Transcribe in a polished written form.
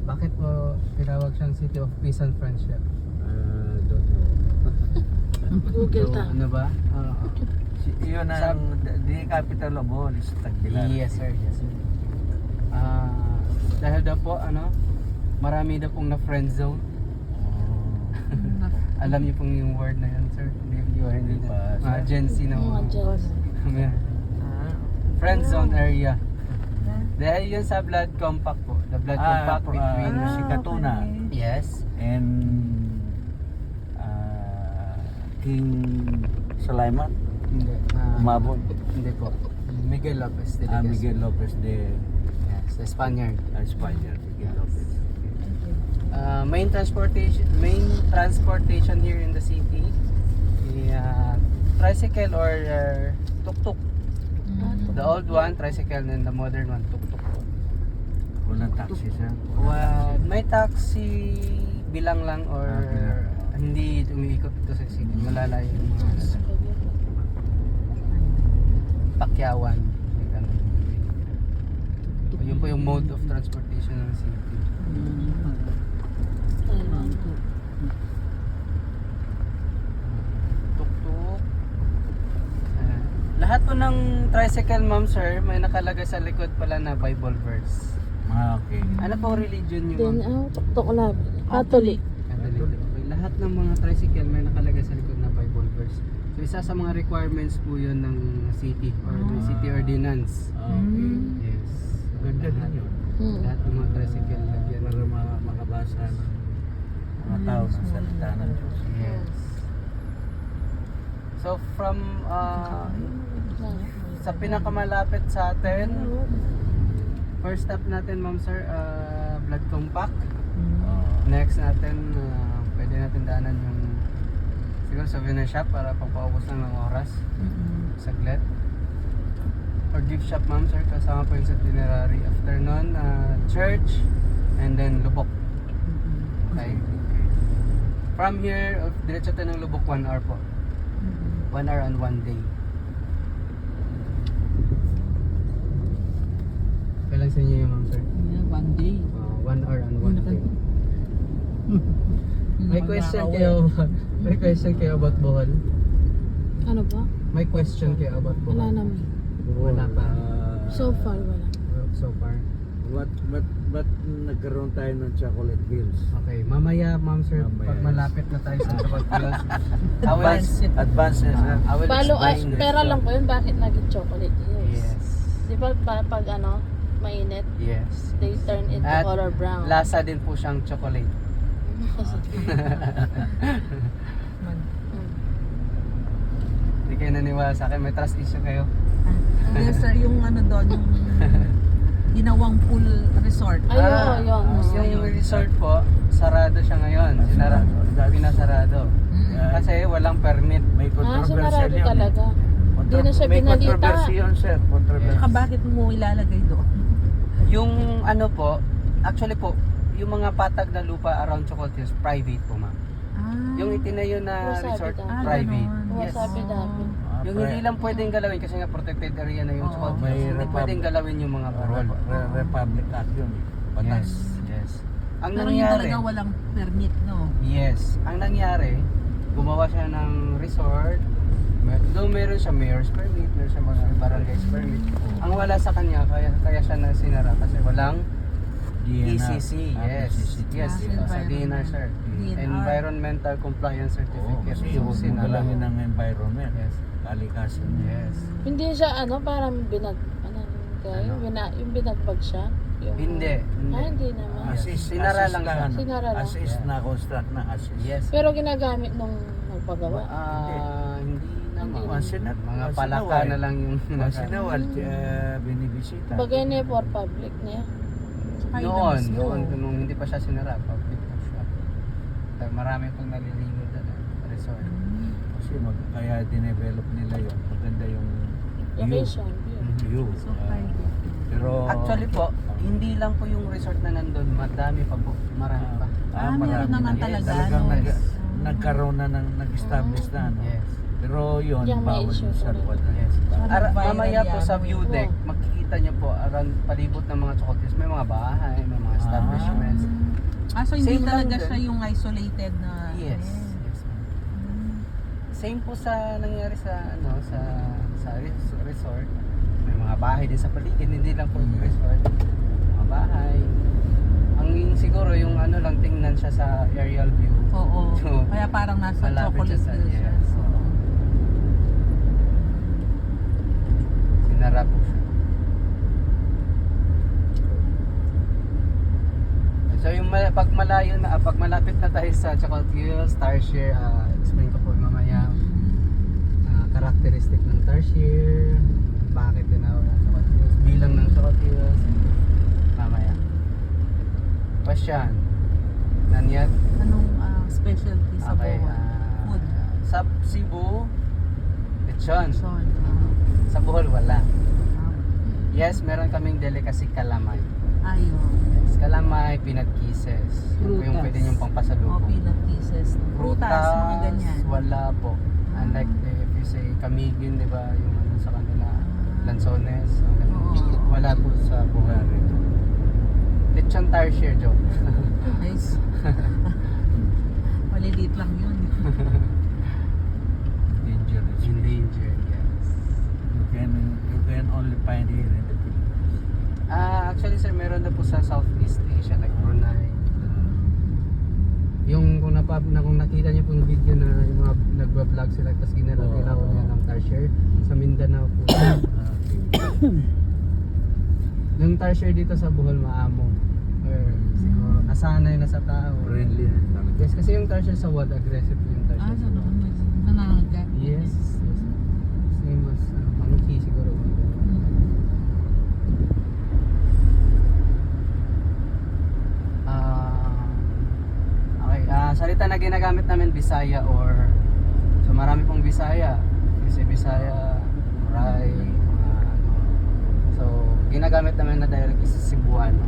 Bakit po tinawag siyang City of Peace and Friendship? Don't know. Google ta. Ano ba? Yun ang the capital of all is Tagbilaran. Yes sir, yes sir. Dahil daw po marami daw pong na friend zone. Alam niyo pong yung word na yan sir? Hindi pa. Mga Gen Z na Mga Gen Z. Friend zone area. Dahil yun sa blood compact po. The blood compact between si Katuna yes and King Sulaiman. hindi Umabot. hindi po Miguel Lopez de Legazpi. Miguel Lopez de Yes, the Spaniard. Spaniard. Miguel Lopez. Main transportation here in the city, tricycle or tuk-tuk. The old one, tricycle, and the modern one, tuk-tuk. Walang taxi sir. Well, may taxi bilang lang or hindi umiikot dito sa city. Malalayo yung mga Pakyawan. May ganun. Yun po yung mode of transportation ng city. Tuk-tuk. Lahat po ng tricycle ma'am sir, may nakalagay sa likod pala na Bible verse. Okay. Ano po religion niyo Then, ma'am? tuktok lang. Catholic. Catholic. Okay. Lahat ng mga tricycle may nakalagay sa likod na Bible verse. So isa sa mga requirements po yun ng city or the city ordinance. Okay. Yes. Ganda din yun. Lahat ng mga tricycle lagyan Para makabasa ng mga tao sa salita ng Diyos. Yes. So from sa pinakamalapit sa atin, first stop natin ma'am sir, blood compact. Next natin, pwede natin daanan yung siguro souvenir shop para pagpaubos lang ng oras. Saglit. Or gift shop ma'am sir, kasama po yung sa itinerary. After nun, church and then Lubok. Okay. From here, diretso tayo ng Lubok 1 hour po. 1 hour and 1 day. Kailan sa inyo yung ma'am sir? One day. 1 hour and 1 day. May question kayo. May question kayo about Bohol. Ano ba? May question kayo about Bohol. Wala naman. Wala pa. So far, wala. So far. But nagkaroon tayo ng Chocolate Hills? Okay, mamaya ma'am sir, Mamaya. pag malapit na tayo sa Chocolate Hills, I will Advance na sir. I will Palo, explain this. pera lang po yun. Bakit naging chocolate? Yes. Di ba pag mainit, Yes. they turn into At color brown. lasa din po siyang chocolate. Hindi kayo naniwala sa akin, may trust issue kayo. Hindi sir, yung ano doon, yung ginawang pool resort. Ay, oo, yun. Yung resort po, sarado siya ngayon. Pinasarado. Kasi walang permit. May controversial Sinarado yun. talaga. Hindi na siya May pinalita. controversy yun sir. Controversy. Saka bakit mo ilalagay doon? Yung ano po, actually po, yung mga patag na lupa around Chocolate Hills, private po ma'am. Yung itinayo na Wasabi resort, daw. private. ganon. Yes. Wasabi dami. Yung hindi lang pwedeng galawin kasi nga protected area na yung Chocolate may Hills. Hindi pwedeng galawin yung mga burol. Republic Act yun. Patas. Yes, yes. Ang Pero yun nangyari, talaga walang permit, no? yes. Ang nangyari, gumawa siya ng resort. Doon meron siya mayor's permit, meron siya mga barangay's permit. Ang wala sa kanya, kaya siya na sinara kasi walang ECC, yes. Yes, sa DNR sir. Environmental Compliance Certificate. Kasi So, huwag mo sinara. galawin ng environment. Yes. Kalikasan. Yes. Hindi siya parang yung binagbag siya. Yung, Hindi. hindi naman. Sinara lang siya. Sinara lang. Assist na construct na assist. Yes. Pero ginagamit nung nagpagawa. Hindi naman. Once in a- Mga once in a palaka while. na lang yung Once in a while, binibisita. Bagay na for public niya. Noon, nung hindi pa siya sinara, public na siya. Dahil marami pong naliligo doon, resort. Kasi kaya dinevelop nila yun. Maganda yung Location. view. So, private. Pero Actually po, hindi lang po yung resort na nandun, madami pa po, marami pa. Meron naman talaga, Talagang no? nagkaroon na nag-establish na. No? Yes. Pero yun, Yung may bawal issue sa talaga. luwad na. Yes. Viral Mamaya po yan. sa view deck, makikita nyo po around palibot ng mga Chocolate Hills, may mga bahay, may mga establishments. So hindi Same lang talaga din. siya yung isolated na... Yes. Yes, ma'am. Same po sa nangyari sa resort. May mga bahay din sa paligid, hindi lang po yung resort. Mga bahay. Ang siguro yung ano lang tingnan siya sa aerial view. Oo. So, Kaya parang nasa malapit chocolate siya sa- hill siya. yes. Oo. Sinara po siya. So yung pag malayo na, pag malapit na tayo sa Chocolate Hills, Tarsier, explain ko po mamaya characteristic ng Tarsier, bakit tinawag ng Chocolate Hills, bilang ng Chocolate Hills, mamaya. Question. Nanyat? Anong specialty sa Okay. Bohol? Food. Sa Cebu, lechon. Son. Sa Bohol, wala. Yes, meron kaming delicacy kalamay. Ayun. Yes, kalamay, peanut kisses. Yun po yung Prutas. pwede niyong O pampasalubong. peanut pieces. Prutas, mga ganyan. Wala po. Unlike if you say kamigin, di ba? Yung ano sa kanila, lanzones. mga ganun. Oo. Wala po sa Bohol rito. Lechon Tarsier, Joe. Nice. Maliliit lang yun. Dangerous. Endangered, yes. You can only find here in the Philippines. Actually sir, meron na po sa Southeast Asia like Brunei. Yung kung nakita niyo po yung video na yung mga nagba-vlog sila tapos ginalaw nila ng Tarsier sa Mindanao po. Yung Tarsier dito sa Bohol maamo. Or siguro nasanay na sa tao. Friendly. Yes, kasi yung Tarsier sa wild aggressive po yung Tarsier. sa wild. Nanangagat. Yes. Yes. Same as monkey siguro. Okay, salita na ginagamit namin Bisaya or so marami pong Bisaya. Kasi Bisaya, Muray, ano. So, ginagamit namin na direct is Cebuano.